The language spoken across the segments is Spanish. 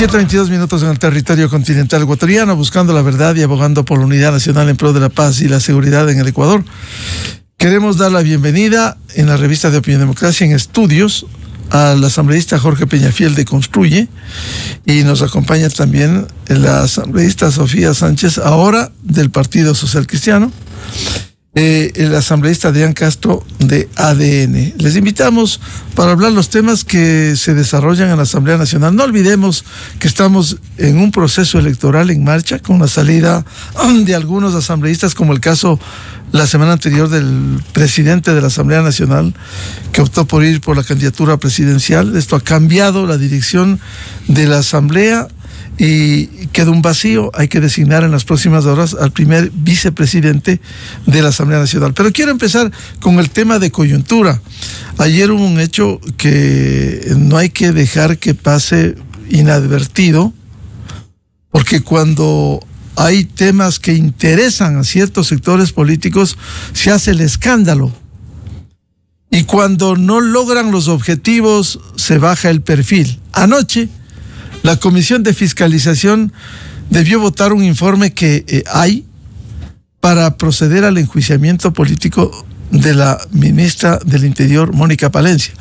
7:22 en el territorio continental ecuatoriano, buscando la verdad y abogando por la unidad nacional en pro de la paz y la seguridad en el Ecuador. Queremos dar la bienvenida en la revista de Opinión Democracia en Estudios al asambleísta Jorge Peñafiel de Construye, y nos acompaña también la asambleísta Sofía Sánchez, ahora del Partido Social Cristiano, el asambleísta Adrián Castro de ADN. Les invitamos para hablar los temas que se desarrollan en la Asamblea Nacional. No olvidemos que estamos en un proceso electoral en marcha, con la salida de algunos asambleístas, como el caso la semana anterior del presidente de la Asamblea Nacional, que optó por ir por la candidatura presidencial. Esto ha cambiado la dirección de la Asamblea y queda un vacío. Hay que designar en las próximas horas al primer vicepresidente de la Asamblea Nacional. Pero quiero empezar con el tema de coyuntura. Ayer hubo un hecho que no hay que dejar que pase inadvertido, porque cuando hay temas que interesan a ciertos sectores políticos, se hace el escándalo. Y cuando no logran los objetivos, se baja el perfil. Anoche, la Comisión de Fiscalización debió votar un informe que hay para proceder al enjuiciamiento político de la ministra del Interior, Mónica Palencia.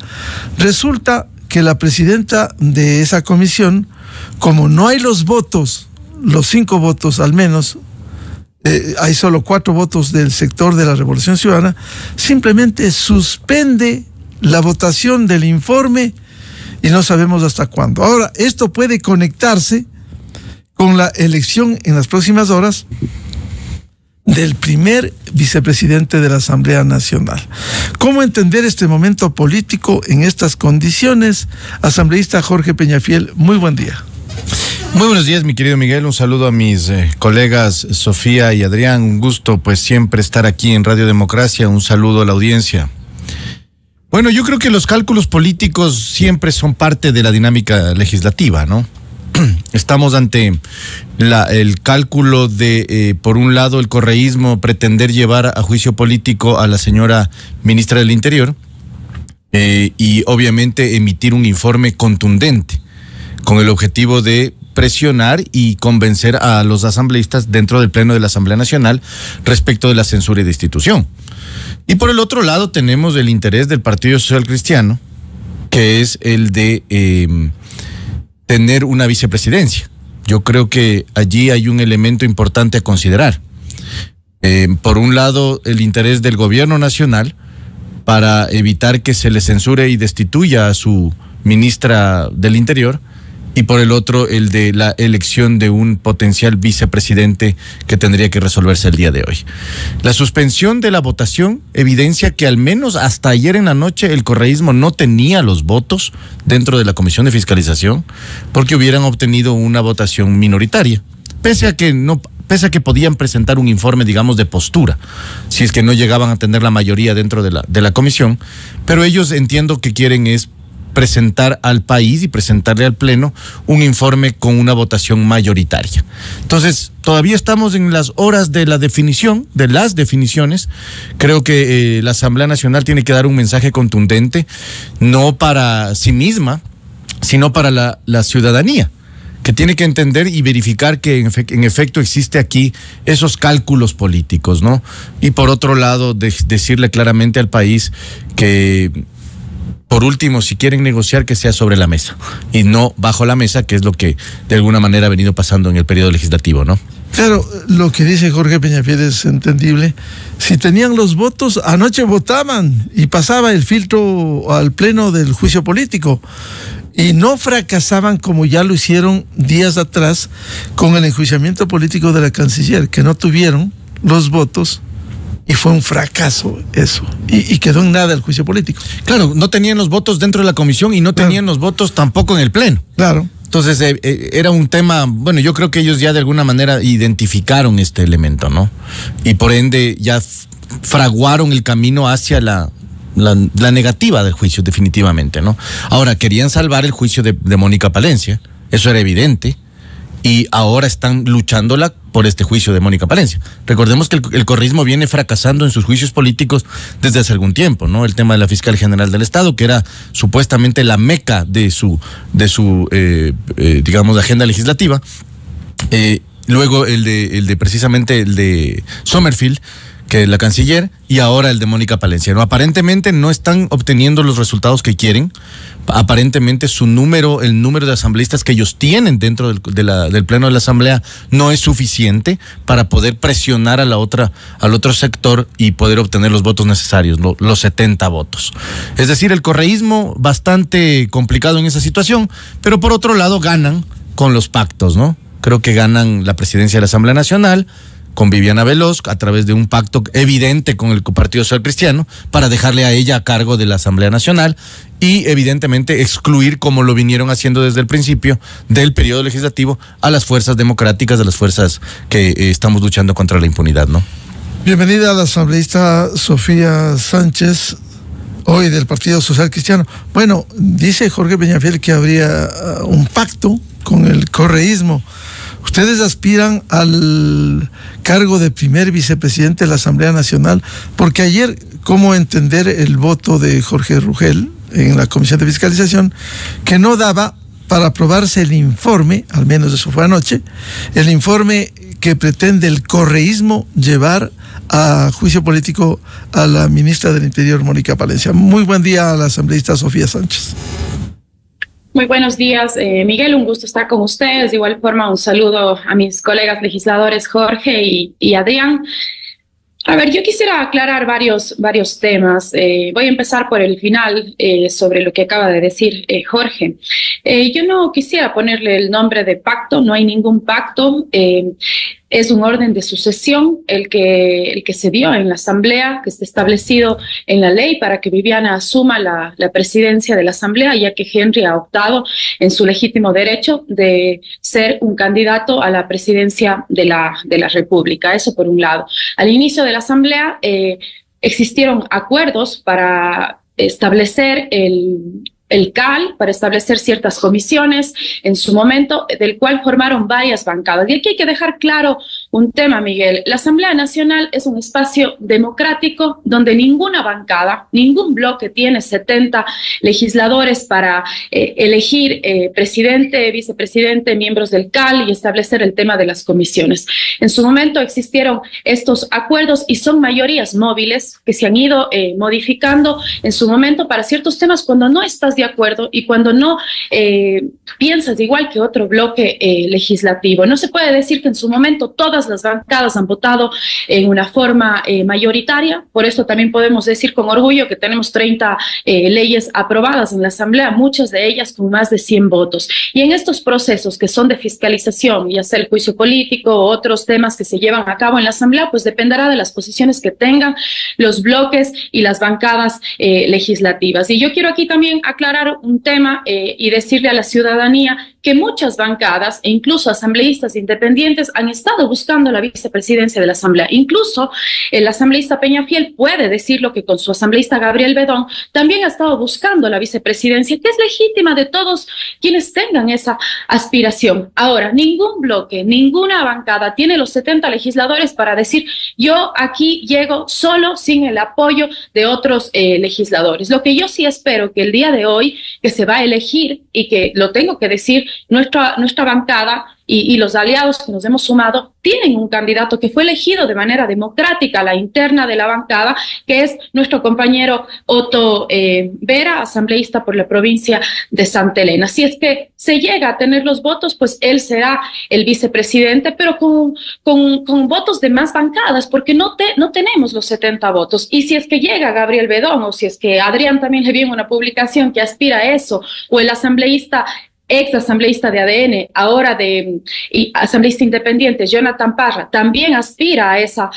Resulta que la presidenta de esa comisión, como no hay los votos, los 5 votos al menos, hay solo 4 votos del sector de la Revolución Ciudadana, simplemente suspende la votación del informe y no sabemos hasta cuándo. Ahora, esto puede conectarse con la elección en las próximas horas del primer vicepresidente de la Asamblea Nacional. ¿Cómo entender este momento político en estas condiciones? Asambleísta Jorge Peñafiel, muy buen día. Muy buenos días, mi querido Miguel. Un saludo a mis colegas Sofía y Adrián. Un gusto, pues, siempre estar aquí en Radio Democracia. Un saludo a la audiencia. Bueno, yo creo que los cálculos políticos siempre son parte de la dinámica legislativa, ¿no? Estamos ante el cálculo de, por un lado, el correísmo pretender llevar a juicio político a la señora ministra del Interior y obviamente emitir un informe contundente con el objetivo de presionar y convencer a los asambleístas dentro del Pleno de la Asamblea Nacional respecto de la censura y destitución. Y por el otro lado tenemos el interés del Partido Social Cristiano, que es el de tener una vicepresidencia. Yo creo que allí hay un elemento importante a considerar. Por un lado, el interés del gobierno nacional para evitar que se le censure y destituya a su ministra del Interior, y por el otro, el de la elección de un potencial vicepresidente que tendría que resolverse el día de hoy. La suspensión de la votación evidencia que al menos hasta ayer en la noche el correísmo no tenía los votos dentro de la Comisión de Fiscalización, porque hubieran obtenido una votación minoritaria, pese a que podían presentar un informe, digamos, de postura, si es que no llegaban a tener la mayoría dentro de la comisión. Pero ellos, entiendo que quieren es presentar al país y presentarle al Pleno un informe con una votación mayoritaria. Entonces, todavía estamos en las horas de la definición, de las definiciones. Creo que la Asamblea Nacional tiene que dar un mensaje contundente, no para sí misma, sino para la ciudadanía, que tiene que entender y verificar que en efecto existe aquí esos cálculos políticos, ¿no? Y por otro lado, decirle claramente al país que, por último, si quieren negociar, que sea sobre la mesa y no bajo la mesa, que es lo que de alguna manera ha venido pasando en el periodo legislativo, ¿no? Claro, lo que dice Jorge Peñafiel es entendible. Si tenían los votos, anoche votaban y pasaba el filtro al Pleno del juicio político. Y no fracasaban como ya lo hicieron días atrás con el enjuiciamiento político de la canciller, que no tuvieron los votos. Y fue un fracaso eso. Y quedó en nada el juicio político. Claro, no tenían los votos dentro de la comisión y no tenían los votos tampoco en el Pleno. Claro. Entonces, era un tema, bueno, yo creo que ellos ya de alguna manera identificaron este elemento, ¿no? Y por ende ya fraguaron el camino hacia la negativa del juicio, definitivamente, ¿no? Ahora, querían salvar el juicio de Mónica Palencia, eso era evidente, y ahora están luchándola por este juicio de Mónica Palencia. Recordemos que el correísmo viene fracasando en sus juicios políticos desde hace algún tiempo, ¿no? El tema de la fiscal general del Estado, que era supuestamente la meca de su digamos, agenda legislativa. Luego el de Sommerfield, que es la canciller, y ahora el de Mónica Palencia. ¿No? Aparentemente no están obteniendo los resultados que quieren. Aparentemente el número de asambleístas que ellos tienen dentro del pleno de la asamblea no es suficiente para poder presionar al otro sector y poder obtener los votos necesarios, los 70 votos. Es decir, el correísmo bastante complicado en esa situación, pero por otro lado ganan con los pactos, ¿no? Creo que ganan la presidencia de la Asamblea Nacional con Viviana Veloz a través de un pacto evidente con el Partido Social Cristiano para dejarle a ella a cargo de la Asamblea Nacional y evidentemente excluir, como lo vinieron haciendo desde el principio del periodo legislativo, a las fuerzas democráticas, a las fuerzas que estamos luchando contra la impunidad, ¿no? Bienvenida a la asambleísta Sofía Sánchez, hoy del Partido Social Cristiano. Bueno, dice Jorge Peñafiel que habría un pacto con el correísmo. Ustedes aspiran al cargo de primer vicepresidente de la Asamblea Nacional, porque ayer, ¿cómo entender el voto de Jorge Rugel en la Comisión de Fiscalización, que no daba para aprobarse el informe, al menos eso fue anoche, el informe que pretende el correísmo llevar a juicio político a la ministra del Interior, Mónica Palencia? Muy buen día a la asambleísta Sofía Sánchez. Muy buenos días, Miguel, un gusto estar con ustedes. De igual forma, un saludo a mis colegas legisladores Jorge y Adrián. A ver, yo quisiera aclarar varios temas. Voy a empezar por el final sobre lo que acaba de decir Jorge. Yo no quisiera ponerle el nombre de pacto, no hay ningún pacto. Es un orden de sucesión el que se dio en la Asamblea, que está establecido en la ley para que Viviana asuma la presidencia de la Asamblea, ya que Henry ha optado en su legítimo derecho de ser un candidato a la presidencia de la República. Eso por un lado. Al inicio de la Asamblea existieron acuerdos para establecer el CAL, para establecer ciertas comisiones en su momento, del cual formaron varias bancadas. Y aquí hay que dejar claro un tema, Miguel. La Asamblea Nacional es un espacio democrático donde ninguna bancada, ningún bloque tiene 70 legisladores para elegir presidente, vicepresidente, miembros del CAL y establecer el tema de las comisiones. En su momento existieron estos acuerdos y son mayorías móviles que se han ido modificando en su momento para ciertos temas cuando no estás de acuerdo y cuando no piensas igual que otro bloque legislativo. No se puede decir que en su momento todas las bancadas han votado en una forma mayoritaria, por eso también podemos decir con orgullo que tenemos 30 leyes aprobadas en la Asamblea, muchas de ellas con más de 100 votos. Y en estos procesos que son de fiscalización, ya sea el juicio político o otros temas que se llevan a cabo en la Asamblea, pues dependerá de las posiciones que tengan los bloques y las bancadas legislativas. Y yo quiero aquí también aclarar un tema y decirle a la ciudadanía que muchas bancadas e incluso asambleístas independientes han estado buscando la vicepresidencia de la Asamblea. Incluso el asambleísta Peñafiel puede decirlo que con su asambleísta Gabriel Bedón también ha estado buscando la vicepresidencia, que es legítima de todos quienes tengan esa aspiración. Ahora, ningún bloque, ninguna bancada tiene los 70 legisladores para decir yo aquí llego solo sin el apoyo de otros legisladores. Lo que yo sí espero que el día de hoy, que se va a elegir y que lo tengo que decir, nuestra bancada y los aliados que nos hemos sumado tienen un candidato que fue elegido de manera democrática a la interna de la bancada, que es nuestro compañero Otto Vera, asambleísta por la provincia de Santa Elena. Si es que se llega a tener los votos, pues él será el vicepresidente, pero con votos de más bancadas, porque no tenemos los 70 votos. Y si es que llega Gabriel Bedón, o si es que Adrián también le vio una publicación que aspira a eso, o el asambleísta ex asambleísta de ADN, ahora asambleísta independiente, Jonathan Parra, también aspira a ese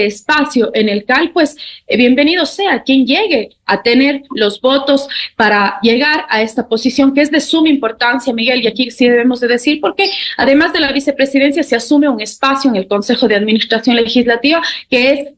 espacio en el CAL, pues bienvenido sea quien llegue a tener los votos para llegar a esta posición que es de suma importancia, Miguel, y aquí sí debemos de decir, porque además de la vicepresidencia se asume un espacio en el Consejo de Administración Legislativa que es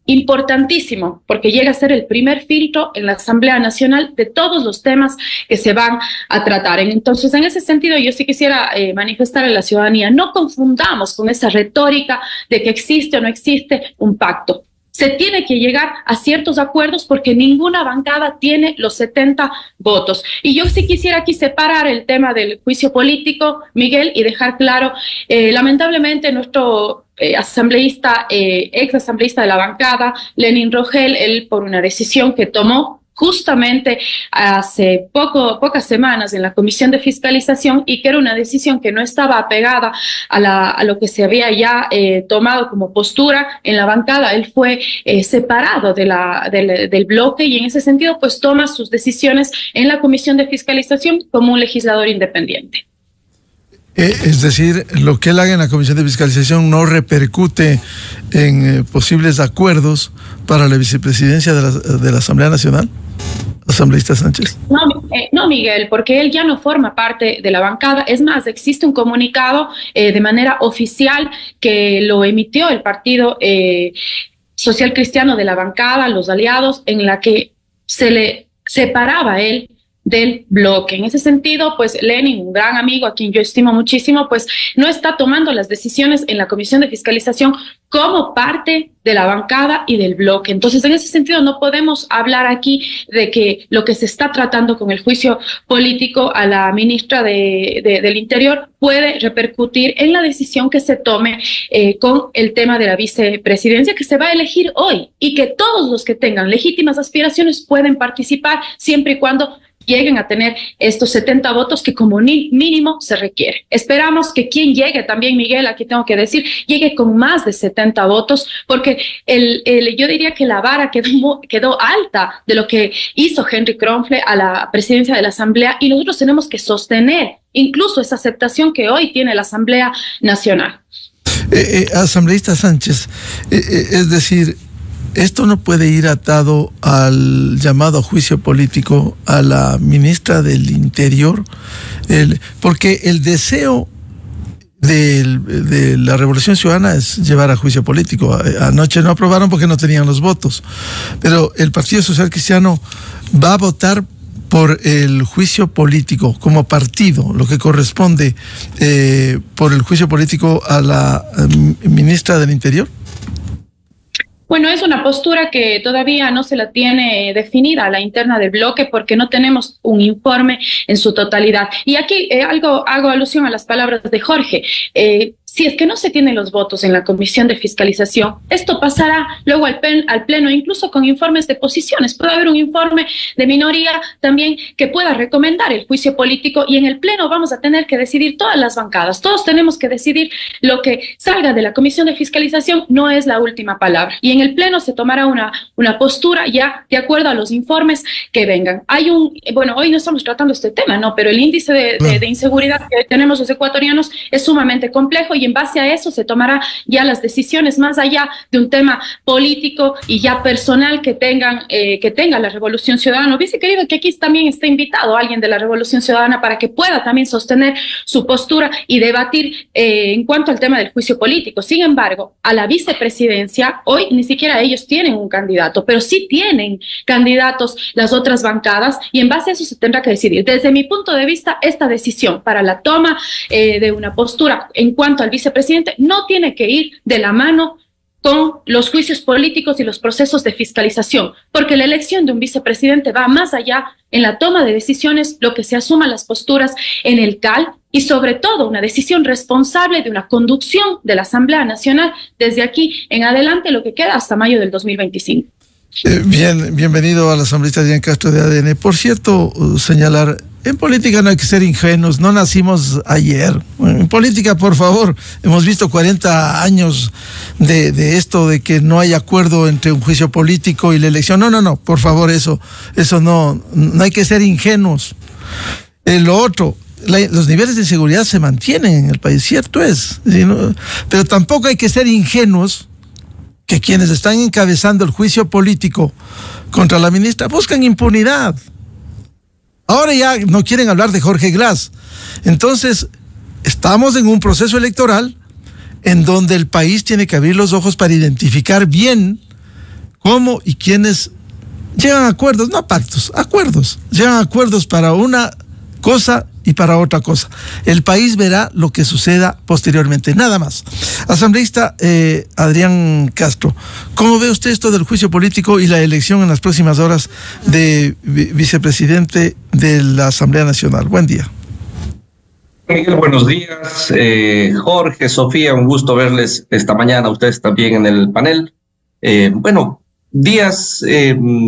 importantísimo, porque llega a ser el primer filtro en la Asamblea Nacional de todos los temas que se van a tratar. Entonces, en ese sentido, yo sí quisiera manifestar a la ciudadanía, no confundamos con esa retórica de que existe o no existe un pacto. Se tiene que llegar a ciertos acuerdos porque ninguna bancada tiene los 70 votos. Y yo sí quisiera aquí separar el tema del juicio político, Miguel, y dejar claro, lamentablemente nuestro asambleísta, ex asambleísta de la bancada, Lenin Rogel, él por una decisión que tomó justamente hace pocas semanas en la Comisión de Fiscalización, y que era una decisión que no estaba apegada a lo que se había ya tomado como postura en la bancada. Él fue separado del bloque, y en ese sentido pues toma sus decisiones en la Comisión de Fiscalización como un legislador independiente. Es decir, lo que él haga en la Comisión de Fiscalización no repercute en posibles acuerdos para la vicepresidencia de la Asamblea Nacional, asambleísta Sánchez. No, Miguel, porque él ya no forma parte de la bancada. Es más, existe un comunicado de manera oficial que lo emitió el Partido Social Cristiano de la bancada, los aliados, en la que se le separaba a él del bloque. En ese sentido, pues Lenin, un gran amigo a quien yo estimo muchísimo, pues no está tomando las decisiones en la Comisión de Fiscalización como parte de la bancada y del bloque. Entonces, en ese sentido, no podemos hablar aquí de que lo que se está tratando con el juicio político a la ministra del Interior puede repercutir en la decisión que se tome con el tema de la vicepresidencia, que se va a elegir hoy, y que todos los que tengan legítimas aspiraciones pueden participar siempre y cuando lleguen a tener estos 70 votos que como mínimo se requiere. Esperamos que quien llegue también, Miguel, aquí tengo que decir, llegue con más de 70 votos, porque yo diría que la vara quedó alta de lo que hizo Henry Kronfle a la presidencia de la Asamblea, y nosotros tenemos que sostener incluso esa aceptación que hoy tiene la Asamblea Nacional. Asambleísta Sánchez, es decir, esto no puede ir atado al llamado juicio político a la ministra del Interior, porque el deseo de la Revolución Ciudadana es llevar a juicio político. Anoche no aprobaron porque no tenían los votos, pero el Partido Social Cristiano va a votar por el juicio político como partido, lo que corresponde por el juicio político a la ministra del Interior. Bueno, es una postura que todavía no se la tiene definida a la interna del bloque, porque no tenemos un informe en su totalidad. Y aquí hago alusión a las palabras de Jorge. Si es que no se tienen los votos en la Comisión de Fiscalización, esto pasará luego al Pleno, incluso con informes de posiciones. Puede haber un informe de minoría también que pueda recomendar el juicio político, y en el Pleno vamos a tener que decidir todas las bancadas. Todos tenemos que decidir. Lo que salga de la Comisión de Fiscalización no es la última palabra. Y en el Pleno se tomará una postura ya de acuerdo a los informes que vengan. Bueno, hoy no estamos tratando este tema, ¿no? Pero el índice de inseguridad que tenemos los ecuatorianos es sumamente complejo, y en base a eso se tomará ya las decisiones, más allá de un tema político y ya personal que tenga la Revolución Ciudadana. Hubiese querido que aquí también esté invitado alguien de la Revolución Ciudadana para que pueda también sostener su postura y debatir en cuanto al tema del juicio político. Sin embargo, a la vicepresidencia, hoy ni siquiera ellos tienen un candidato, pero sí tienen candidatos las otras bancadas, y en base a eso se tendrá que decidir. Desde mi punto de vista, esta decisión para la toma de una postura en cuanto al vicepresidente no tiene que ir de la mano con los juicios políticos y los procesos de fiscalización, porque la elección de un vicepresidente va más allá en la toma de decisiones, lo que se asuma las posturas en el CAL, y sobre todo una decisión responsable de una conducción de la Asamblea Nacional desde aquí en adelante, lo que queda hasta mayo del 2025. Bienvenido al asambleísta Adrián Castro de ADN. Por cierto, señalar, en política no hay que ser ingenuos, no nacimos ayer. En política, por favor, hemos visto 40 años de esto, de que no hay acuerdo entre un juicio político y la elección. No, por favor, eso no hay que ser ingenuos. Lo otro, los niveles de seguridad se mantienen en el país, cierto es, pero tampoco hay que ser ingenuos que quienes están encabezando el juicio político contra la ministra buscan impunidad. Ahora ya no quieren hablar de Jorge Glass. Entonces, estamos en un proceso electoral en donde el país tiene que abrir los ojos para identificar bien cómo y quiénes llegan a acuerdos, no pactos, acuerdos, llegan a acuerdos para una cosa y para otra cosa. El país verá lo que suceda posteriormente, nada más. Asambleísta Adrián Castro, ¿cómo ve usted esto del juicio político y la elección en las próximas horas de vicepresidente de la Asamblea Nacional? Buen día. Miguel, buenos días. Jorge, Sofía, un gusto verles esta mañana, ustedes también en el panel. Días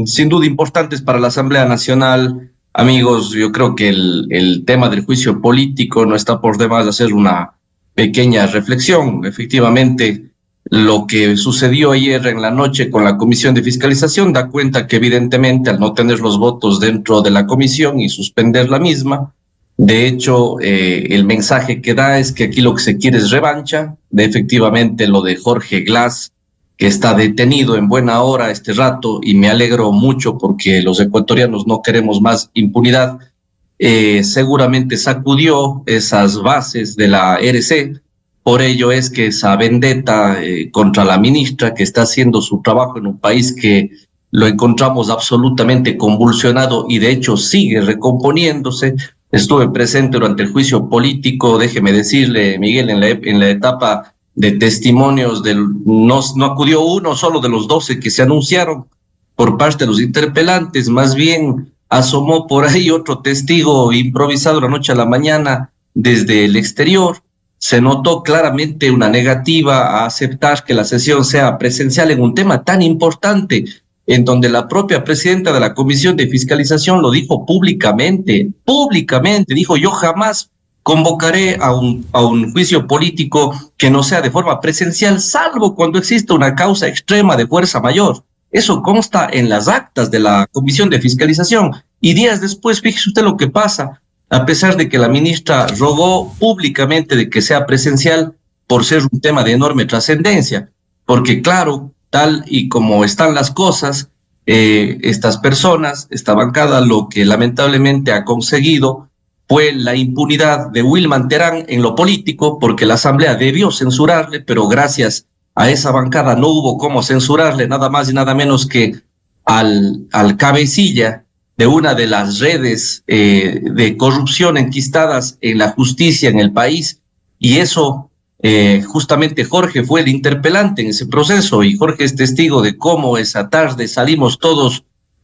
sin duda importantes para la Asamblea Nacional. Amigos, yo creo que el tema del juicio político no está por demás de hacer una pequeña reflexión. Efectivamente, lo que sucedió ayer en la noche con la Comisión de Fiscalización da cuenta que evidentemente al no tener los votos dentro de la comisión y suspender la misma, de hecho, el mensaje que da es que aquí lo que se quiere es revancha de efectivamente lo de Jorge Glass, que está detenido en buena hora este rato, y me alegro mucho porque los ecuatorianos no queremos más impunidad. Seguramente sacudió esas bases de la RC, por ello es que esa vendetta contra la ministra, que está haciendo su trabajo en un país que lo encontramos absolutamente convulsionado y de hecho sigue recomponiéndose. Estuve presente durante el juicio político, déjeme decirle, Miguel, en la etapa de testimonios, no acudió uno solo de los 12 que se anunciaron por parte de los interpelantes, más bien asomó por ahí otro testigo improvisado la noche a la mañana desde el exterior. Se notó claramente una negativa a aceptar que la sesión sea presencial en un tema tan importante, en donde la propia presidenta de la Comisión de Fiscalización lo dijo públicamente, dijo: yo jamás convocaré a un juicio político que no sea de forma presencial, salvo cuando exista una causa extrema de fuerza mayor. Eso consta en las actas de la Comisión de Fiscalización. Y días después, fíjese usted lo que pasa, a pesar de que la ministra rogó públicamente de que sea presencial por ser un tema de enorme trascendencia, porque claro, tal y como están las cosas, estas personas, esta bancada, lo que lamentablemente ha conseguido fue la impunidad de Wilman Terán en lo político, porque la Asamblea debió censurarle, pero gracias a esa bancada no hubo cómo censurarle, nada más y nada menos que al cabecilla de una de las redes de corrupción enquistadas en la justicia en el país, y eso justamente Jorge fue el interpelante en ese proceso, y Jorge es testigo de cómo esa tarde salimos todos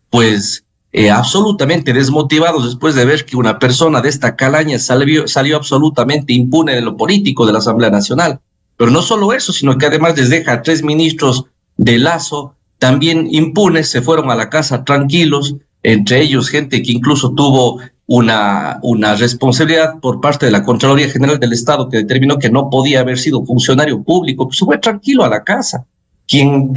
pues absolutamente desmotivados después de ver que una persona de esta calaña salió absolutamente impune de lo político de la Asamblea Nacional. Pero no solo eso, sino que además les deja a 3 ministros de Lazo también impunes, se fueron a la casa tranquilos, entre ellos gente que incluso tuvo una responsabilidad por parte de la Contraloría General del Estado, que determinó que no podía haber sido funcionario público, pues se fue tranquilo a la casa. Quienes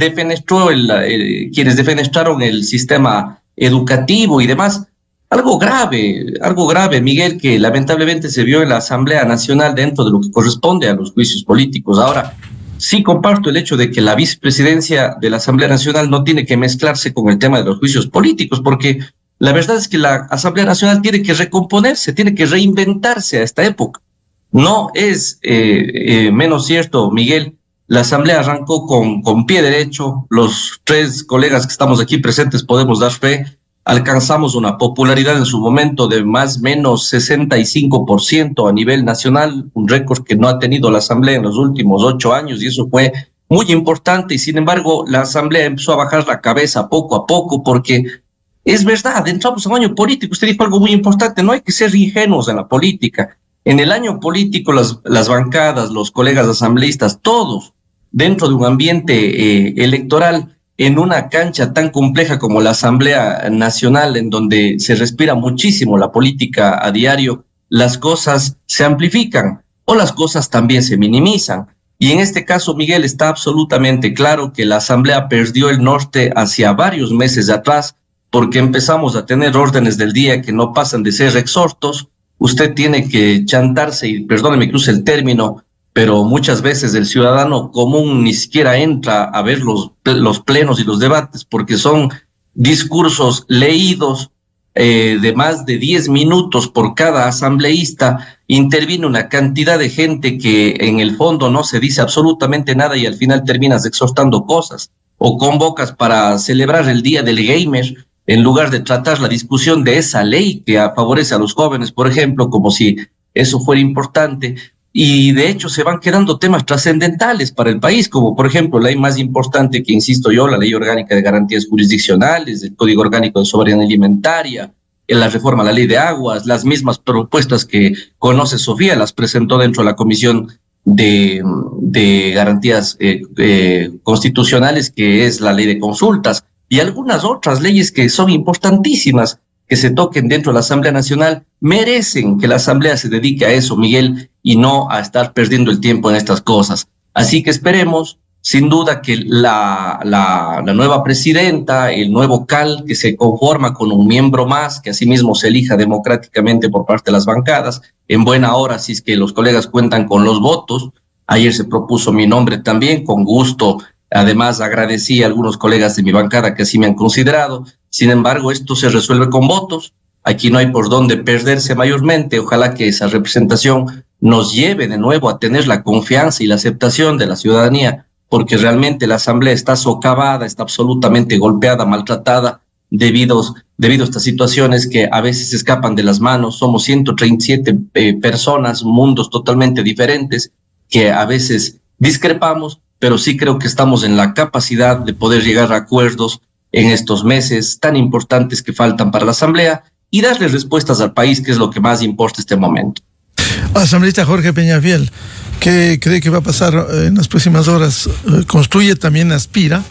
defenestraron el sistema educativo y demás. Algo grave, Miguel, que lamentablemente se vio en la Asamblea Nacional dentro de lo que corresponde a los juicios políticos. Ahora, sí comparto el hecho de que la vicepresidencia de la Asamblea Nacional no tiene que mezclarse con el tema de los juicios políticos, porque la verdad es que la Asamblea Nacional tiene que recomponerse, tiene que reinventarse a esta época. No es menos cierto, Miguel, la Asamblea arrancó con pie derecho, los 3 colegas que estamos aquí presentes podemos dar fe, alcanzamos una popularidad en su momento de más o menos 65% a nivel nacional, un récord que no ha tenido la Asamblea en los últimos 8 años, y eso fue muy importante. Y sin embargo, la Asamblea empezó a bajar la cabeza poco a poco, porque es verdad, entramos a un año político. Usted dijo algo muy importante, no hay que ser ingenuos en la política. En el año político, las bancadas, los colegas asambleístas, todos dentro de un ambiente electoral, en una cancha tan compleja como la Asamblea Nacional, en donde se respira muchísimo la política a diario, las cosas se amplifican o las cosas también se minimizan. Y en este caso, Miguel, está absolutamente claro que la Asamblea perdió el norte hacia varios meses de atrás, porque empezamos a tener órdenes del día que no pasan de ser exhortos. Usted tiene que chantarse, y perdóneme que use el término, pero muchas veces el ciudadano común ni siquiera entra a ver los plenos y los debates, porque son discursos leídos de más de 10 minutos por cada asambleísta. Interviene una cantidad de gente que en el fondo no se dice absolutamente nada y al final terminas exhortando cosas. o convocas para celebrar el Día del Gamer, en lugar de tratar la discusión de esa ley que favorece a los jóvenes, por ejemplo, como si eso fuera importante. Y de hecho se van quedando temas trascendentales para el país, como por ejemplo la ley más importante que insisto yo, la Ley Orgánica de Garantías Jurisdiccionales, el Código Orgánico de Soberanía Alimentaria, en la reforma a la Ley de Aguas, las mismas propuestas que conoce Sofía, las presentó dentro de la Comisión de Garantías Constitucionales, que es la Ley de Consultas, y algunas otras leyes que son importantísimas que se toquen dentro de la Asamblea Nacional, merecen que la Asamblea se dedique a eso, Miguel, y no a estar perdiendo el tiempo en estas cosas. Así que esperemos, sin duda, que la nueva presidenta, el nuevo CAL, que se conforma con un miembro más, que asimismo se elija democráticamente por parte de las bancadas, en buena hora, si es que los colegas cuentan con los votos. Ayer se propuso mi nombre también, con gusto. Además, agradecí a algunos colegas de mi bancada que así me han considerado. Sin embargo, esto se resuelve con votos. Aquí no hay por dónde perderse mayormente. Ojalá que esa representación nos lleve de nuevo a tener la confianza y la aceptación de la ciudadanía, porque realmente la Asamblea está socavada, está absolutamente golpeada, maltratada, debido a estas situaciones que a veces escapan de las manos. Somos 137 personas, mundos totalmente diferentes, que a veces discrepamos, pero sí creo que estamos en la capacidad de poder llegar a acuerdos en estos meses tan importantes que faltan para la Asamblea y darle respuestas al país, que es lo que más importa en este momento. Asambleísta Jorge Peñafiel, ¿qué cree que va a pasar en las próximas horas? Construye también, aspira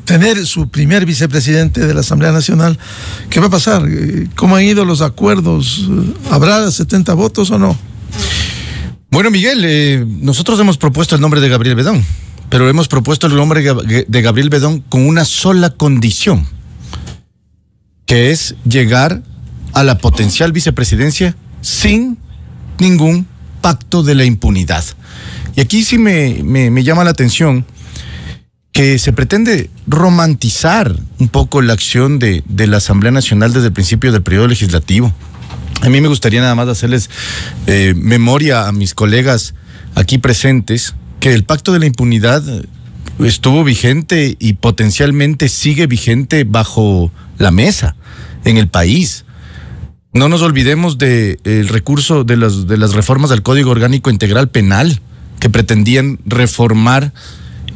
tener su primer vicepresidente de la Asamblea Nacional. ¿Qué va a pasar? ¿Cómo han ido los acuerdos? ¿Habrá 70 votos o no? Bueno, Miguel, nosotros hemos propuesto el nombre de Gabriel Bedón, pero hemos propuesto el nombre de Gabriel Bedón con una sola condición, que es llegar a la potencial vicepresidencia sin ningún pacto de la impunidad. Y aquí sí me llama la atención que se pretende romantizar un poco la acción de la Asamblea Nacional desde el principio del periodo legislativo. A mí me gustaría nada más hacerles memoria a mis colegas aquí presentes que el pacto de la impunidad estuvo vigente y potencialmente sigue vigente bajo la mesa en el país. No nos olvidemos del recurso de las reformas al Código Orgánico Integral Penal, que pretendían reformar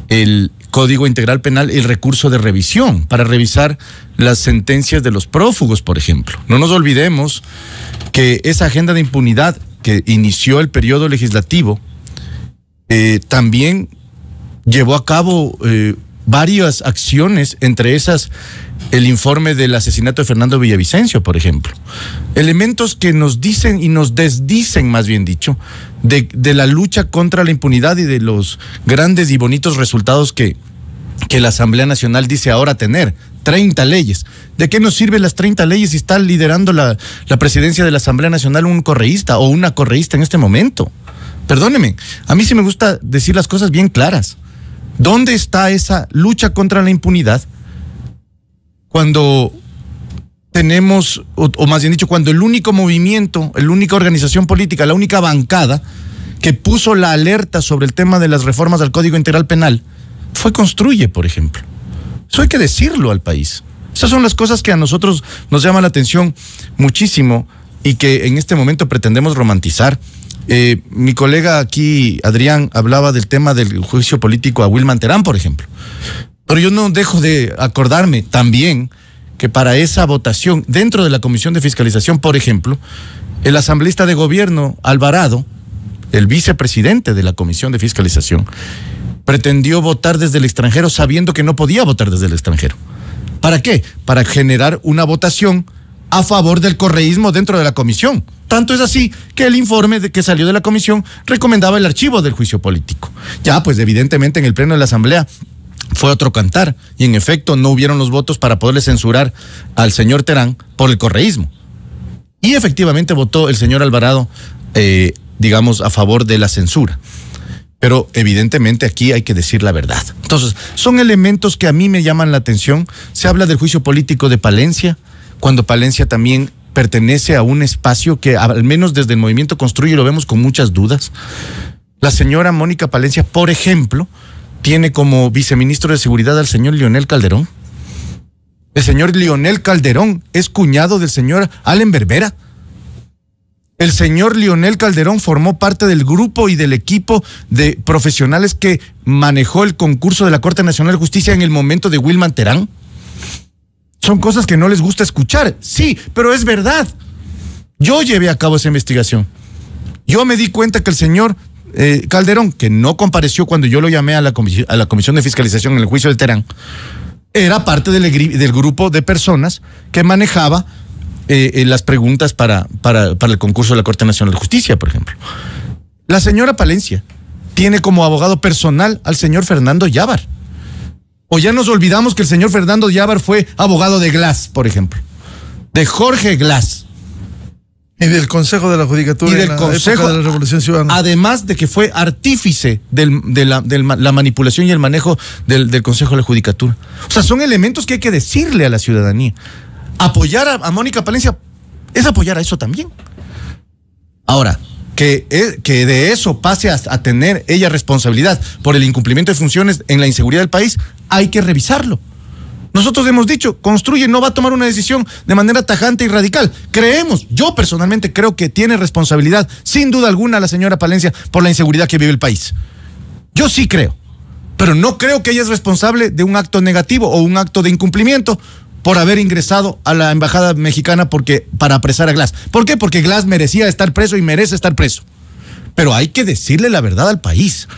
el Código Integral Penal, el recurso de revisión, para revisar las sentencias de los prófugos, por ejemplo. No nos olvidemos que esa agenda de impunidad que inició el periodo legislativo también llevó a cabo varias acciones, entre esas el informe del asesinato de Fernando Villavicencio, por ejemplo. Elementos que nos dicen y nos desdicen, más bien dicho, de la lucha contra la impunidad y de los grandes y bonitos resultados que la Asamblea Nacional dice ahora tener. 30 leyes. ¿De qué nos sirven las 30 leyes si está liderando la presidencia de la Asamblea Nacional un correísta o una correísta en este momento? Perdóneme, a mí sí me gusta decir las cosas bien claras. ¿Dónde está esa lucha contra la impunidad cuando tenemos, o más bien dicho, cuando el único movimiento, la única organización política, la única bancada que puso la alerta sobre el tema de las reformas al Código Integral Penal fue Construye, por ejemplo? Eso hay que decirlo al país. Esas son las cosas que a nosotros nos llama la atención muchísimo y que en este momento pretendemos romantizar. Mi colega aquí, Adrián, hablaba del tema del juicio político a Wilman Terán, por ejemplo. Pero yo no dejo de acordarme también que para esa votación, dentro de la Comisión de Fiscalización, por ejemplo, el asambleísta de gobierno, Alvarado, el vicepresidente de la Comisión de Fiscalización, pretendió votar desde el extranjero sabiendo que no podía votar desde el extranjero. ¿Para qué? Para generar una votación a favor del correísmo dentro de la comisión. Tanto es así que el informe que salió de la comisión recomendaba el archivo del juicio político. Ya, pues evidentemente en el pleno de la Asamblea fue otro cantar y en efecto no hubieron los votos para poderle censurar al señor Terán por el correísmo. Y efectivamente votó el señor Alvarado, digamos, a favor de la censura. Pero evidentemente aquí hay que decir la verdad. Entonces, son elementos que a mí me llaman la atención. Se habla del juicio político de Palencia, cuando Palencia también pertenece a un espacio que al menos desde el movimiento Construye lo vemos con muchas dudas. La señora Mónica Palencia, por ejemplo, tiene como viceministro de Seguridad al señor Leonel Calderón. El señor Leonel Calderón es cuñado del señor Allen Berbera. El señor Leonel Calderón formó parte del grupo y del equipo de profesionales que manejó el concurso de la Corte Nacional de Justicia en el momento de Wilman Terán. Son cosas que no les gusta escuchar, sí, pero es verdad. Yo llevé a cabo esa investigación. Yo me di cuenta que el señor Calderón, que no compareció cuando yo lo llamé a la Comisión de Fiscalización en el juicio de Terán, era parte del grupo de personas que manejaba las preguntas para el concurso de la Corte Nacional de Justicia, por ejemplo. La señora Palencia tiene como abogado personal al señor Fernando Yávar. O ya nos olvidamos que el señor Fernando Yávar fue abogado de Glass, por ejemplo, de Jorge Glass. Y del Consejo de la Judicatura y del Consejo de la Revolución Ciudadana. Además de que fue artífice de la manipulación y el manejo del Consejo de la Judicatura. O sea, son elementos que hay que decirle a la ciudadanía. Apoyar a Mónica Palencia es apoyar a eso también. Ahora, que de eso pase a tener ella responsabilidad por el incumplimiento de funciones en la inseguridad del país, hay que revisarlo. Nosotros hemos dicho, Construye no va a tomar una decisión de manera tajante y radical. Yo personalmente creo que tiene responsabilidad, sin duda alguna, la señora Palencia por la inseguridad que vive el país. Yo sí creo, pero no creo que ella es responsable de un acto negativo o un acto de incumplimiento por haber ingresado a la embajada mexicana para apresar a Glass. ¿Por qué? Porque Glass merecía estar preso y merece estar preso. Pero hay que decirle la verdad al país.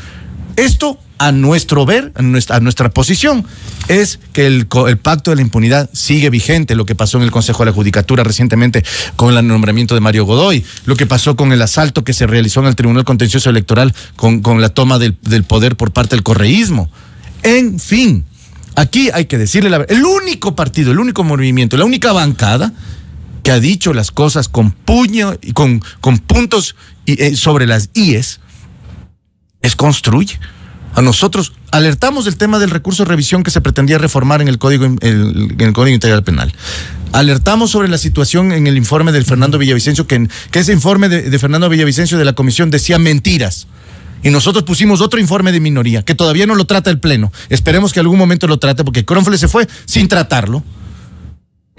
Esto, a nuestro ver, a nuestra posición, es que el pacto de la impunidad sigue vigente. Lo que pasó en el Consejo de la Judicatura recientemente con el nombramiento de Mario Godoy, lo que pasó con el asalto que se realizó en el Tribunal Contencioso Electoral con la toma del poder por parte del correísmo. En fin, aquí hay que decirle la verdad. El único partido, el único movimiento, la única bancada que ha dicho las cosas con puño y con puntos sobre las IES es Construye. A nosotros alertamos del tema del recurso de revisión que se pretendía reformar en el Código Integral Penal. Alertamos sobre la situación en el informe de Fernando Villavicencio, que ese informe de Fernando Villavicencio de la comisión decía mentiras. Y nosotros pusimos otro informe de minoría, que todavía no lo trata el Pleno. Esperemos que algún momento lo trate, porque Cronfle se fue sin tratarlo.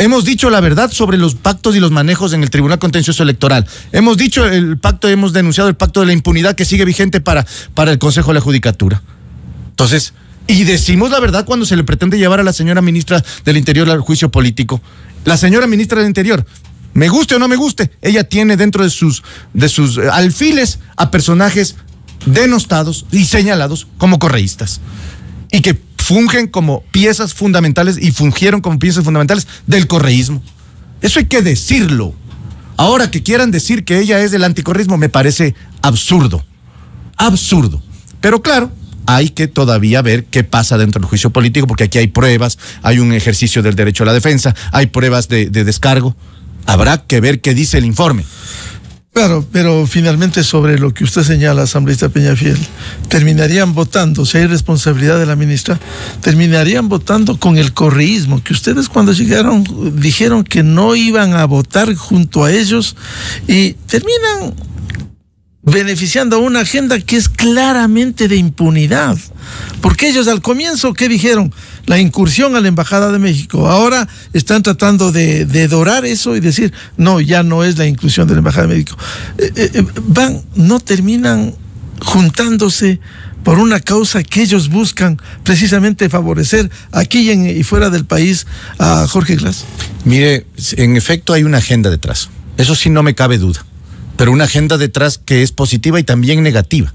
Hemos dicho la verdad sobre los pactos y los manejos en el Tribunal Contencioso Electoral. Hemos denunciado el pacto de la impunidad que sigue vigente para el Consejo de la Judicatura. Entonces, y decimos la verdad cuando se le pretende llevar a la señora ministra del Interior al juicio político. La señora ministra del Interior, me guste o no me guste, ella tiene dentro de sus alfiles a personajes denostados y señalados como correístas. Y que fungieron como piezas fundamentales del correísmo. Eso hay que decirlo. Ahora, que quieran decir que ella es del anticorreísmo me parece absurdo. Absurdo. Pero claro, hay que todavía ver qué pasa dentro del juicio político, porque aquí hay pruebas, hay un ejercicio del derecho a la defensa, hay pruebas de descargo. Habrá que ver qué dice el informe. Claro, pero finalmente sobre lo que usted señala, asambleísta Peñafiel, terminarían votando, si hay responsabilidad de la ministra, terminarían votando con el correísmo, que ustedes cuando llegaron dijeron que no iban a votar junto a ellos y terminan beneficiando a una agenda que es claramente de impunidad. Porque ellos al comienzo, ¿qué dijeron? La incursión a la Embajada de México. Ahora están tratando de dorar eso y decir, no, ya no es la inclusión de la Embajada de México. No terminan juntándose por una causa que ellos buscan precisamente favorecer aquí y fuera del país a Jorge Glass. Mire, en efecto hay una agenda detrás. Eso sí no me cabe duda. Pero una agenda detrás que es positiva y también negativa.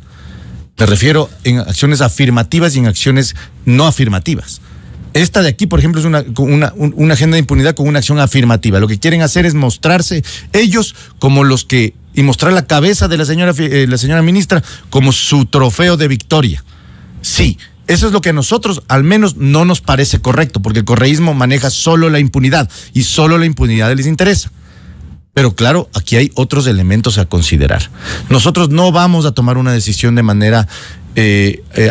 Me refiero en acciones afirmativas y en acciones no afirmativas. Esta de aquí, por ejemplo, es una agenda de impunidad con una acción afirmativa. Lo que quieren hacer es mostrarse ellos como los que, y mostrar la cabeza de la señora ministra como su trofeo de victoria. Sí, eso es lo que a nosotros al menos no nos parece correcto, porque el correísmo maneja solo la impunidad y solo la impunidad les interesa. Pero claro, aquí hay otros elementos a considerar. Nosotros no vamos a tomar una decisión de manera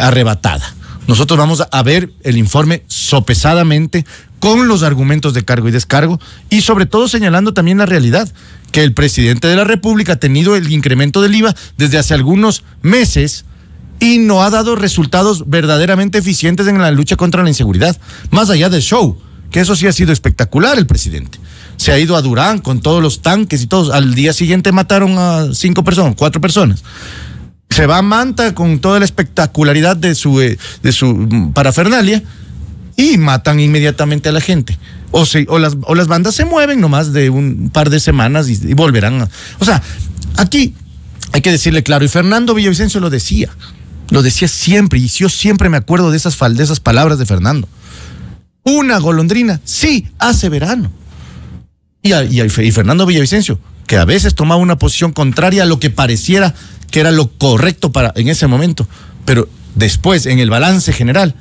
arrebatada. Nosotros vamos a ver el informe sopesadamente con los argumentos de cargo y descargo y sobre todo señalando también la realidad, que el presidente de la República ha tenido el incremento del IVA desde hace algunos meses y no ha dado resultados verdaderamente eficientes en la lucha contra la inseguridad, más allá del show, que eso sí ha sido espectacular el presidente. Se ha ido a Durán con todos los tanques y todos. Al día siguiente mataron a 4 personas. Se va a Manta con toda la espectacularidad de su parafernalia y matan inmediatamente a la gente. O las bandas se mueven nomás de un par de semanas y volverán. O sea, aquí hay que decirle claro, y Fernando Villavicencio lo decía siempre, y yo siempre me acuerdo de esas palabras de Fernando. Una golondrina sí hace verano. Y Fernando Villavicencio, que a veces tomaba una posición contraria a lo que pareciera que era lo correcto en ese momento, pero después, en el balance general,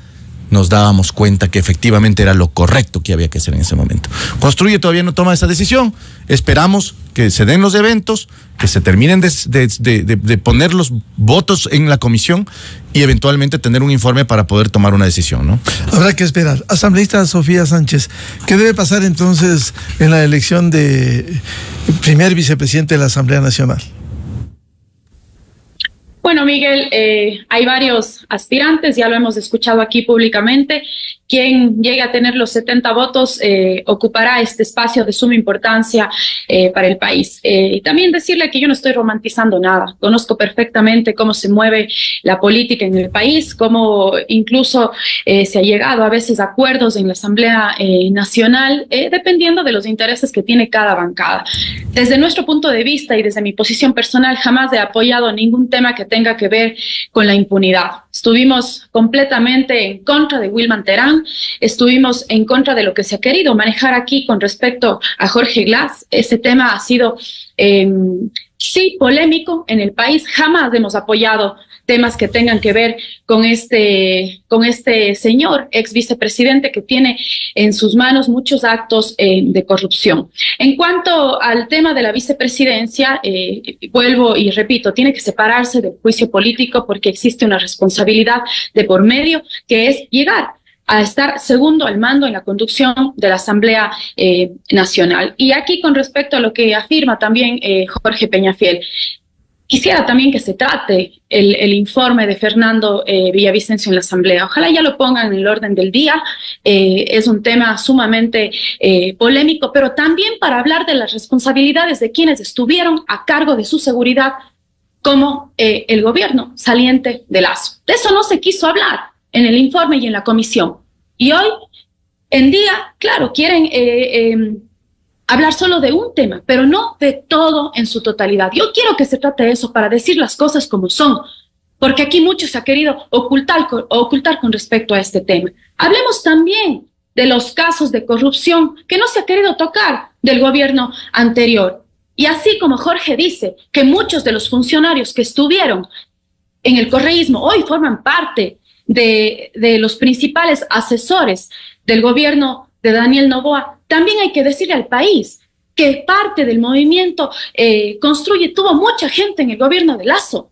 nos dábamos cuenta que efectivamente era lo correcto que había que hacer en ese momento. Construye todavía no toma esa decisión, esperamos que se den los eventos, que se terminen de poner los votos en la comisión y eventualmente tener un informe para poder tomar una decisión, ¿no? Habrá que esperar. Asambleísta Sofía Sánchez, ¿qué debe pasar entonces en la elección de primer vicepresidente de la Asamblea Nacional? Bueno, Miguel, hay varios aspirantes, ya lo hemos escuchado aquí públicamente. Quien llegue a tener los 70 votos ocupará este espacio de suma importancia para el país. Y también decirle que yo no estoy romantizando nada. Conozco perfectamente cómo se mueve la política en el país, cómo incluso se ha llegado a veces a acuerdos en la Asamblea Nacional, dependiendo de los intereses que tiene cada bancada. Desde nuestro punto de vista y desde mi posición personal, jamás he apoyado ningún tema que tenga que ver con la impunidad. Estuvimos completamente en contra de Wilman Terán, estuvimos en contra de lo que se ha querido manejar aquí con respecto a Jorge Glass. Ese tema ha sido, sí, polémico en el país. Jamás hemos apoyado temas que tengan que ver con este señor ex vicepresidente que tiene en sus manos muchos actos de corrupción. En cuanto al tema de la vicepresidencia, vuelvo y repito, tiene que separarse del juicio político porque existe una responsabilidad de por medio que es llegar a estar segundo al mando en la conducción de la Asamblea Nacional. Y aquí con respecto a lo que afirma también Jorge Peñafiel, quisiera también que se trate el informe de Fernando Villavicencio en la Asamblea. Ojalá ya lo pongan en el orden del día. Es un tema sumamente polémico, pero también para hablar de las responsabilidades de quienes estuvieron a cargo de su seguridad, como el gobierno saliente de Lasso. De eso no se quiso hablar en el informe y en la comisión. Y hoy en día, claro, quieren hablar solo de un tema, pero no de todo en su totalidad. Yo quiero que se trate de eso para decir las cosas como son, porque aquí mucho se ha querido ocultar con respecto a este tema. Hablemos también de los casos de corrupción que no se ha querido tocar del gobierno anterior. Y así como Jorge dice que muchos de los funcionarios que estuvieron en el correísmo hoy forman parte de los principales asesores del gobierno de Daniel Noboa, también hay que decirle al país que parte del movimiento tuvo mucha gente en el gobierno de Lasso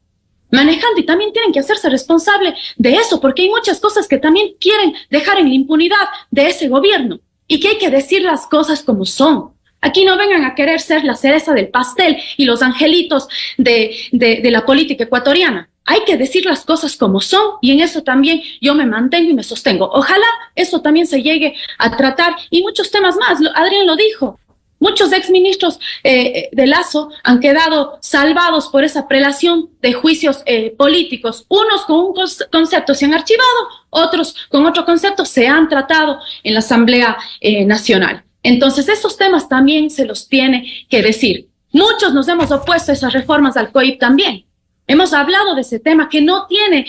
manejando, y también tienen que hacerse responsable de eso, porque hay muchas cosas que también quieren dejar en la impunidad de ese gobierno y que hay que decir las cosas como son. Aquí no vengan a querer ser la cereza del pastel y los angelitos de la política ecuatoriana. Hay que decir las cosas como son, y en eso también yo me mantengo y me sostengo. Ojalá eso también se llegue a tratar, y muchos temas más. Adrián lo dijo. Muchos exministros de Lasso han quedado salvados por esa prelación de juicios políticos. Unos con un concepto se han archivado, otros con otro concepto se han tratado en la Asamblea Nacional. Entonces, esos temas también se los tiene que decir. Muchos nos hemos opuesto a esas reformas al COIP también. Hemos hablado de ese tema que no tiene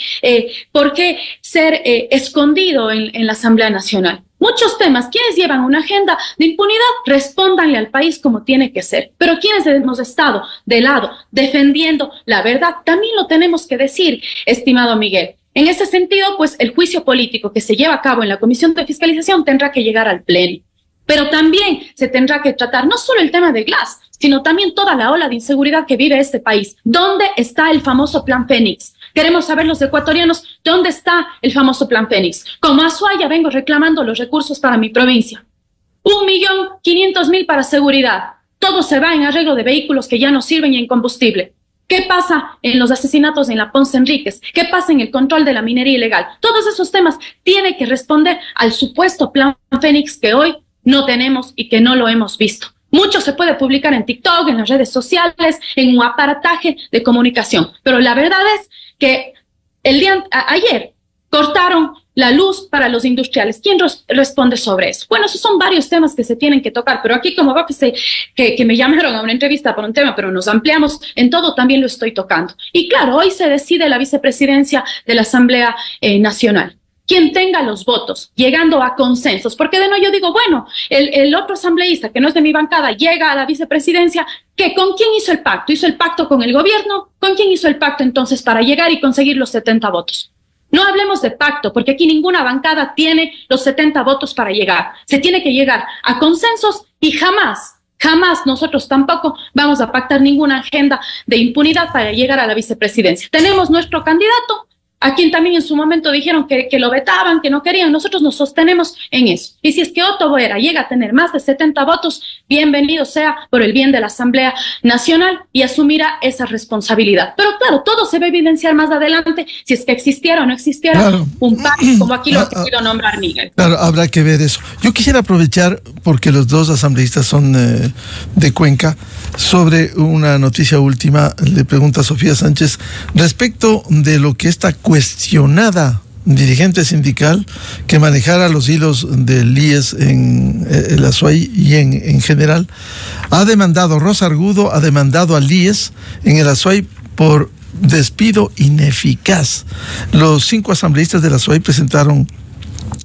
por qué ser escondido en la Asamblea Nacional. Muchos temas, quienes llevan una agenda de impunidad, respóndanle al país como tiene que ser. Pero quienes hemos estado de lado defendiendo la verdad, también lo tenemos que decir, estimado Miguel. En ese sentido, pues el juicio político que se lleva a cabo en la Comisión de Fiscalización tendrá que llegar al Pleno. Pero también se tendrá que tratar no solo el tema de Glass, sino también toda la ola de inseguridad que vive este país. ¿Dónde está el famoso Plan Fénix? Queremos saber los ecuatorianos dónde está el famoso Plan Fénix. Como Azuaya vengo reclamando los recursos para mi provincia. 1.500.000 para seguridad. Todo se va en arreglo de vehículos que ya no sirven y en combustible. ¿Qué pasa en los asesinatos en la Ponce Enríquez? ¿Qué pasa en el control de la minería ilegal? Todos esos temas tienen que responder al supuesto Plan Fénix que hoy no tenemos y que no lo hemos visto. Mucho se puede publicar en TikTok, en las redes sociales, en un aparataje de comunicación. Pero la verdad es que ayer cortaron la luz para los industriales. ¿Quién responde sobre eso? Bueno, esos son varios temas que se tienen que tocar, pero aquí como veo que me llamaron a una entrevista por un tema, pero nos ampliamos en todo, también lo estoy tocando. Y claro, hoy se decide la vicepresidencia de la Asamblea Nacional. Quien tenga los votos, llegando a consensos, porque de no yo digo, bueno, el otro asambleísta que no es de mi bancada llega a la vicepresidencia, ¿qué? ¿Con quién hizo el pacto? ¿Hizo el pacto con el gobierno? ¿Con quién hizo el pacto entonces para llegar y conseguir los 70 votos? No hablemos de pacto, porque aquí ninguna bancada tiene los 70 votos para llegar. Se tiene que llegar a consensos y jamás nosotros tampoco vamos a pactar ninguna agenda de impunidad para llegar a la vicepresidencia. Tenemos nuestro candidato, a quien también en su momento dijeron que lo vetaban, que no querían. Nosotros nos sostenemos en eso. Y si es que Otto Boera llega a tener más de 70 votos, bienvenido sea por el bien de la Asamblea Nacional y asumirá esa responsabilidad. Pero claro, todo se va a evidenciar más adelante si es que existiera o no existiera un pacto, como aquí lo ha querido nombrar Miguel. Claro, habrá que ver eso. Yo quisiera aprovechar, porque los dos asambleístas son de Cuenca, sobre una noticia última. Le pregunta a Sofía Sánchez respecto de lo que esta cuestionada dirigente sindical que manejara los hilos del IES en el Azuay y en general, ha demandado, Rosa Argudo ha demandado al IES en el Azuay por despido ineficaz. Los 5 asambleístas del Azuay presentaron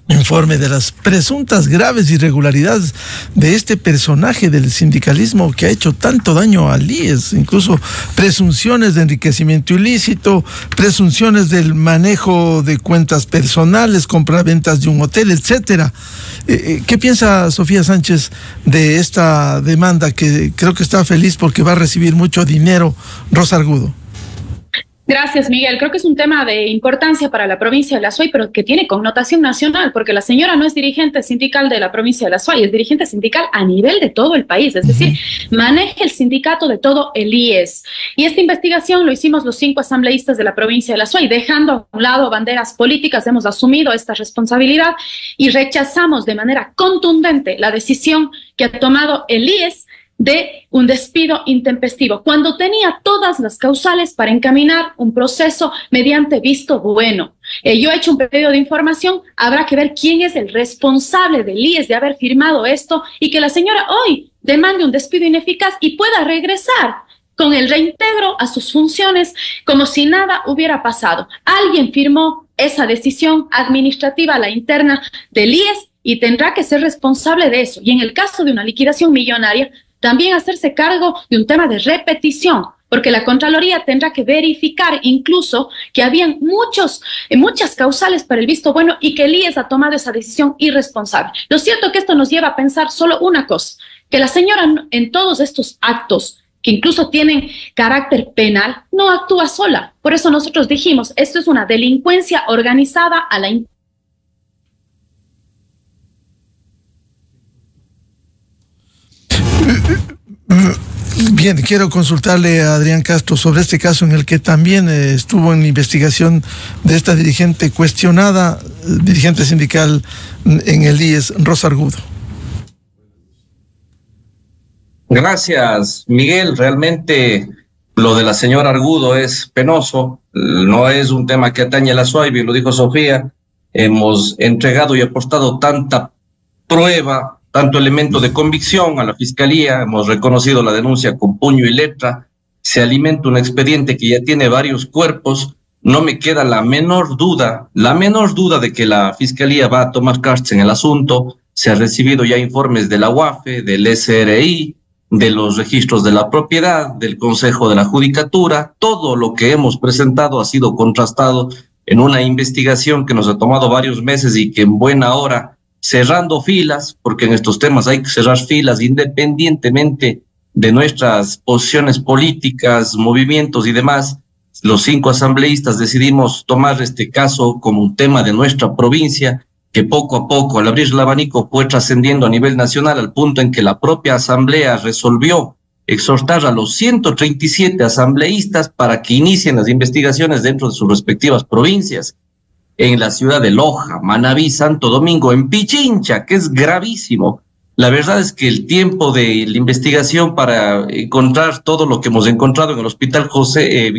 informe de las presuntas graves irregularidades de este personaje del sindicalismo que ha hecho tanto daño al IES, incluso presunciones de enriquecimiento ilícito, presunciones del manejo de cuentas personales, compraventas de un hotel, etcétera. ¿Qué piensa Sofía Sánchez de esta demanda, que creo que está feliz porque va a recibir mucho dinero Rosa Argudo? Gracias, Miguel. Creo que es un tema de importancia para la provincia de La Azuay, pero que tiene connotación nacional, porque la señora no es dirigente sindical de la provincia de La Azuay, es dirigente sindical a nivel de todo el país, es decir, maneja el sindicato de todo el IES. Y esta investigación lo hicimos los 5 asambleístas de la provincia de La Azuay, dejando a un lado banderas políticas, hemos asumido esta responsabilidad y rechazamos de manera contundente la decisión que ha tomado el IES de un despido intempestivo, cuando tenía todas las causales para encaminar un proceso mediante visto bueno. Yo he hecho un pedido de información, habrá que ver quién es el responsable del IES de haber firmado esto y que la señora hoy demande un despido ineficaz y pueda regresar con el reintegro a sus funciones como si nada hubiera pasado. Alguien firmó esa decisión administrativa a la interna del IES y tendrá que ser responsable de eso. Y en el caso de una liquidación millonaria, también hacerse cargo de un tema de repetición, porque la Contraloría tendrá que verificar incluso que habían muchas causales para el visto bueno y que el IES ha tomado esa decisión irresponsable. Lo cierto es que esto nos lleva a pensar solo una cosa, que la señora en todos estos actos, que incluso tienen carácter penal, no actúa sola. Por eso nosotros dijimos, esto es una delincuencia organizada a la Bien, quiero consultarle a Adrián Castro sobre este caso en el que también estuvo en la investigación de esta dirigente cuestionada, dirigente sindical en el IES, Rosa Argudo. Gracias, Miguel. Realmente lo de la señora Argudo es penoso, no es un tema que atañe a la Azuay, bien lo dijo Sofía. Hemos entregado y apostado tanta prueba, tanto elemento de convicción a la Fiscalía, hemos reconocido la denuncia con puño y letra, se alimenta un expediente que ya tiene varios cuerpos, no me queda la menor duda de que la Fiscalía va a tomar cartas en el asunto. Se han recibido ya informes de la UAFE, del SRI, de los registros de la propiedad, del Consejo de la Judicatura. Todo lo que hemos presentado ha sido contrastado en una investigación que nos ha tomado varios meses y que en buena hora, cerrando filas, porque en estos temas hay que cerrar filas independientemente de nuestras posiciones políticas, movimientos y demás, los 5 asambleístas decidimos tomar este caso como un tema de nuestra provincia, que poco a poco, al abrir el abanico, fue trascendiendo a nivel nacional al punto en que la propia asamblea resolvió exhortar a los 137 asambleístas para que inicien las investigaciones dentro de sus respectivas provincias, en la ciudad de Loja, Manabí, Santo Domingo, en Pichincha, que es gravísimo. La verdad es que el tiempo de la investigación para encontrar todo lo que hemos encontrado en el hospital José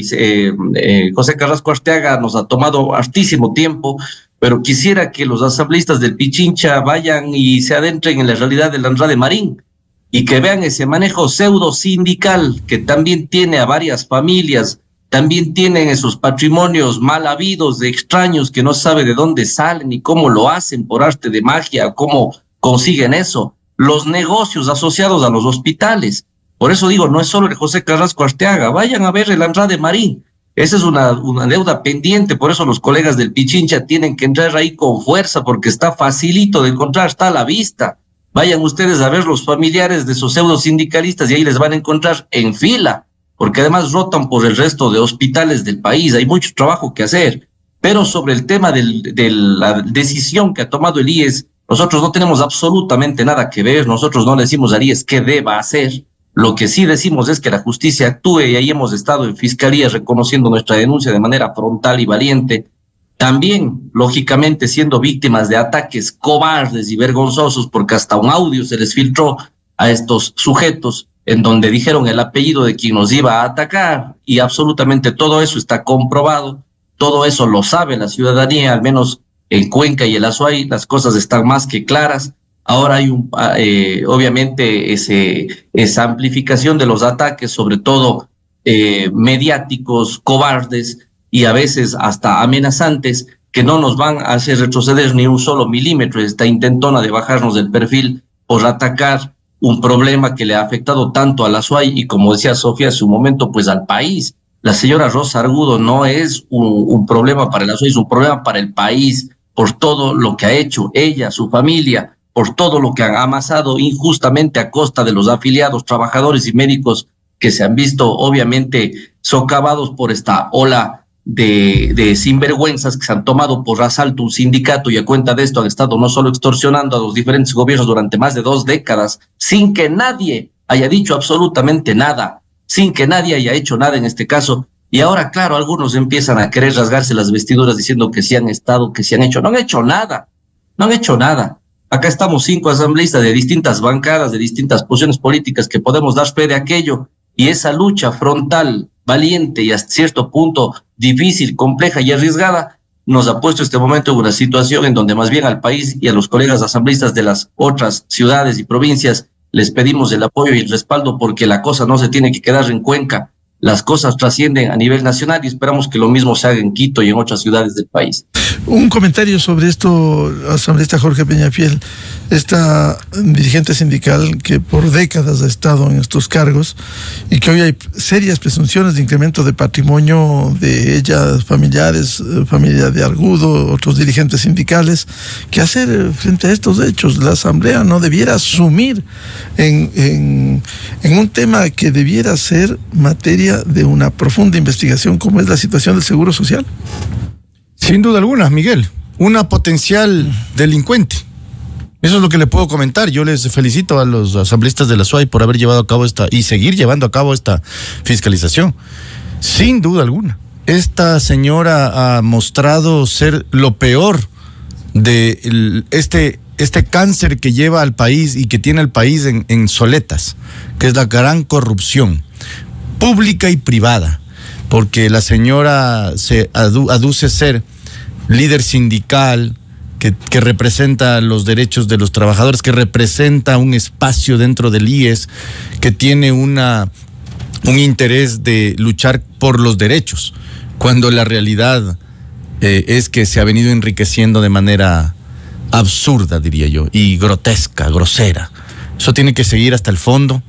Carrasco Arteaga nos ha tomado hartísimo tiempo, pero quisiera que los asambleístas del Pichincha vayan y se adentren en la realidad del Andrade Marín y que vean ese manejo pseudo sindical que también tiene a varias familias, también tienen esos patrimonios mal habidos de extraños que no sabe de dónde salen y cómo lo hacen por arte de magia, cómo consiguen eso. Los negocios asociados a los hospitales. Por eso digo, no es solo el José Carrasco Arteaga, vayan a ver el Andrade Marín. Esa es una deuda pendiente, por eso los colegas del Pichincha tienen que entrar ahí con fuerza, porque está facilito de encontrar, está a la vista. Vayan ustedes a ver los familiares de esos pseudo sindicalistas y ahí les van a encontrar en fila, porque además rotan por el resto de hospitales del país, hay mucho trabajo que hacer. Pero sobre el tema de la decisión que ha tomado el IES, nosotros no tenemos absolutamente nada que ver, nosotros no le decimos a IES qué deba hacer, lo que sí decimos es que la justicia actúe y ahí hemos estado en fiscalía reconociendo nuestra denuncia de manera frontal y valiente, también lógicamente siendo víctimas de ataques cobardes y vergonzosos porque hasta un audio se les filtró a estos sujetos en donde dijeron el apellido de quien nos iba a atacar y absolutamente todo eso está comprobado, todo eso lo sabe la ciudadanía, al menos en Cuenca y el Azuay las cosas están más que claras. Ahora hay obviamente esa amplificación de los ataques, sobre todo mediáticos, cobardes y a veces hasta amenazantes, que no nos van a hacer retroceder ni un solo milímetro. Esta intentona de bajarnos del perfil por atacar un problema que le ha afectado tanto al Azuay y, como decía Sofía en su momento, pues al país. La señora Rosa Argudo no es un problema para el Azuay, es un problema para el país, por todo lo que ha hecho ella, su familia, por todo lo que han amasado injustamente a costa de los afiliados, trabajadores y médicos que se han visto obviamente socavados por esta ola de sinvergüenzas que se han tomado por asalto un sindicato y a cuenta de esto han estado no solo extorsionando a los diferentes gobiernos durante más de 2 décadas, sin que nadie haya dicho absolutamente nada, sin que nadie haya hecho nada en este caso. Y ahora, claro, algunos empiezan a querer rasgarse las vestiduras diciendo que sí han estado, que sí han hecho. No han hecho nada, no han hecho nada. Acá estamos 5 asambleístas de distintas bancadas, de distintas posiciones políticas que podemos dar fe de aquello. Y esa lucha frontal, valiente y hasta cierto punto difícil, compleja y arriesgada, nos ha puesto este momento en una situación en donde más bien al país y a los colegas asambleístas de las otras ciudades y provincias les pedimos el apoyo y el respaldo, porque la cosa no se tiene que quedar en Cuenca. Las cosas trascienden a nivel nacional y esperamos que lo mismo se haga en Quito y en otras ciudades del país. Un comentario sobre esto, asambleísta Jorge Peñafiel, esta dirigente sindical que por décadas ha estado en estos cargos y que hoy hay serias presunciones de incremento de patrimonio de ella, familiares, familia de Argudo, otros dirigentes sindicales. ¿Qué hacer frente a estos hechos? La asamblea no debiera asumir en un tema que debiera ser materia de una profunda investigación como es la situación del Seguro Social. Sin duda alguna, Miguel, una potencial delincuente. Eso es lo que le puedo comentar. Yo les felicito a los asambleístas de la SUAY por haber llevado a cabo y seguir llevando a cabo esta fiscalización. Sin duda alguna. Esta señora ha mostrado ser lo peor de este cáncer que lleva al país y que tiene al país en soletas, que es la gran corrupción pública y privada, porque la señora se aduce ser líder sindical que representa los derechos de los trabajadores, que representa un espacio dentro del IES, que tiene un interés de luchar por los derechos, cuando la realidad es que se ha venido enriqueciendo de manera absurda, diría yo, y grotesca, grosera. Eso tiene que seguir hasta el fondo.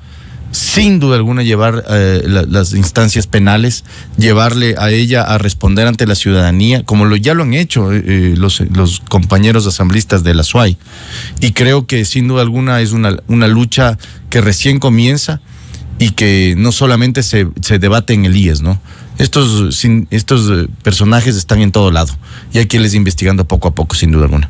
Sin duda alguna llevar las instancias penales, llevarle a ella a responder ante la ciudadanía, como ya lo han hecho los compañeros asambleístas de la SUAY. Y creo que sin duda alguna es una lucha que recién comienza y que no solamente se debate en el IES, ¿no? Estos personajes están en todo lado y hay que irles investigando poco a poco, sin duda alguna.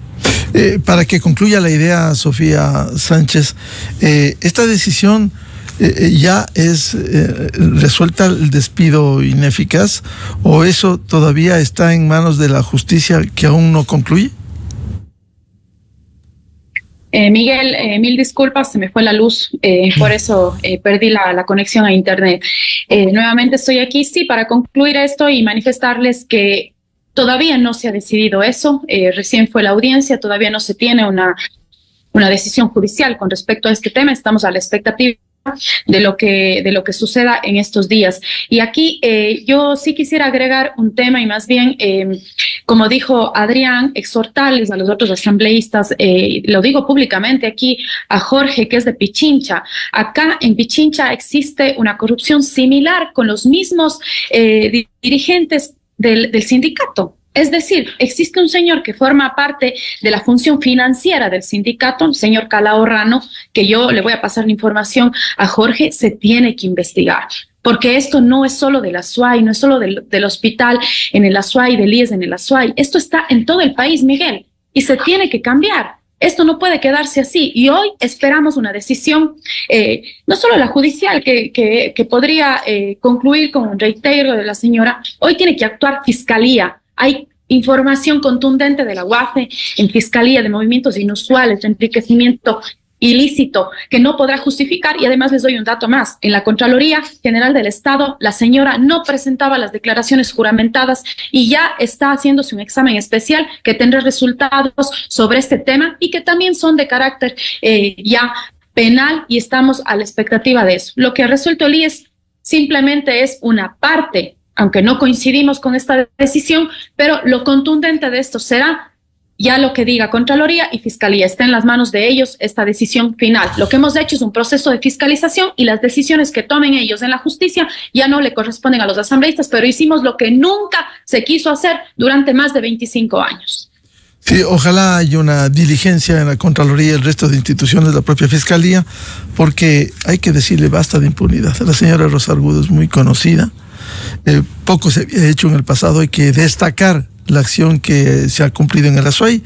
Para que concluya la idea, Sofía Sánchez, esta decisión ya es resuelta el despido ineficaz, o eso todavía está en manos de la justicia que aún no concluye. Miguel, mil disculpas, se me fue la luz, por eso perdí la conexión a internet. Nuevamente estoy aquí, sí, para concluir esto y manifestarles que todavía no se ha decidido eso, recién fue la audiencia, todavía no se tiene una decisión judicial con respecto a este tema, estamos a la expectativa de lo que suceda en estos días. Y aquí yo sí quisiera agregar un tema y más bien, como dijo Adrián, exhortarles a los otros asambleístas, lo digo públicamente aquí a Jorge, que es de Pichincha. Acá en Pichincha existe una corrupción similar con los mismos dirigentes del sindicato. Es decir, existe un señor que forma parte de la función financiera del sindicato, el señor Calahorrano, que yo le voy a pasar la información a Jorge, se tiene que investigar. Porque esto no es solo de la SUAY, no es solo del hospital en el Azuay, del IES en el Azuay. Esto está en todo el país, Miguel, y se tiene que cambiar. Esto no puede quedarse así. Y hoy esperamos una decisión, no solo la judicial, que podría concluir con un reitero de la señora. Hoy tiene que actuar Fiscalía. Hay información contundente de la UAFE en Fiscalía de movimientos inusuales, de enriquecimiento ilícito, que no podrá justificar. Y además les doy un dato más. En la Contraloría General del Estado, la señora no presentaba las declaraciones juramentadas y ya está haciéndose un examen especial que tendrá resultados sobre este tema y que también son de carácter ya penal, y estamos a la expectativa de eso. Lo que ha resuelto el IES simplemente es una parte, aunque no coincidimos con esta decisión, pero lo contundente de esto será ya lo que diga Contraloría y Fiscalía. Está en las manos de ellos esta decisión final. Lo que hemos hecho es un proceso de fiscalización y las decisiones que tomen ellos en la justicia ya no le corresponden a los asambleístas, pero hicimos lo que nunca se quiso hacer durante más de 25 años. Sí, ojalá haya una diligencia en la Contraloría y el resto de instituciones de la propia Fiscalía, porque hay que decirle basta de impunidad. La señora Rosa Argudo es muy conocida. Poco se había hecho en el pasado. Hay que destacar la acción que se ha cumplido en el Azuay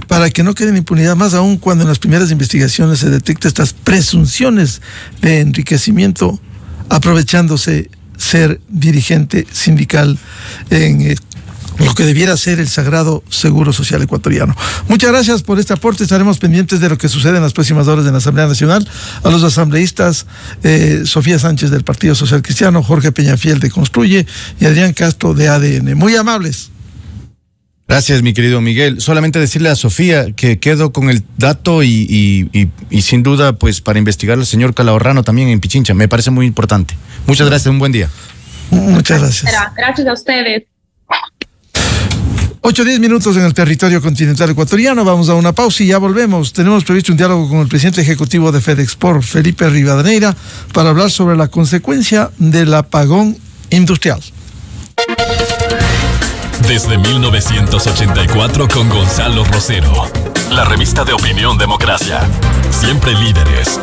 para que no quede en impunidad, más aún cuando en las primeras investigaciones se detecta estas presunciones de enriquecimiento, aprovechándose ser dirigente sindical en lo que debiera ser el sagrado Seguro Social ecuatoriano. Muchas gracias por este aporte. Estaremos pendientes de lo que sucede en las próximas horas en la Asamblea Nacional. A los asambleístas Sofía Sánchez del Partido Social Cristiano, Jorge Peñafiel de Construye y Adrián Castro de ADN. Muy amables. Gracias, mi querido Miguel. Solamente decirle a Sofía que quedo con el dato y sin duda, pues, para investigar al señor Calahorrano también en Pichincha. Me parece muy importante. Muchas gracias, un buen día. Muchas gracias. Gracias a ustedes. 8-10 minutos en el territorio continental ecuatoriano. Vamos a una pausa y ya volvemos. Tenemos previsto un diálogo con el presidente ejecutivo de FedExport, Felipe Rivadeneira, para hablar sobre la consecuencia del apagón industrial. Desde 1984 con Gonzalo Rosero, la revista de Opinión Democracia. Siempre líderes.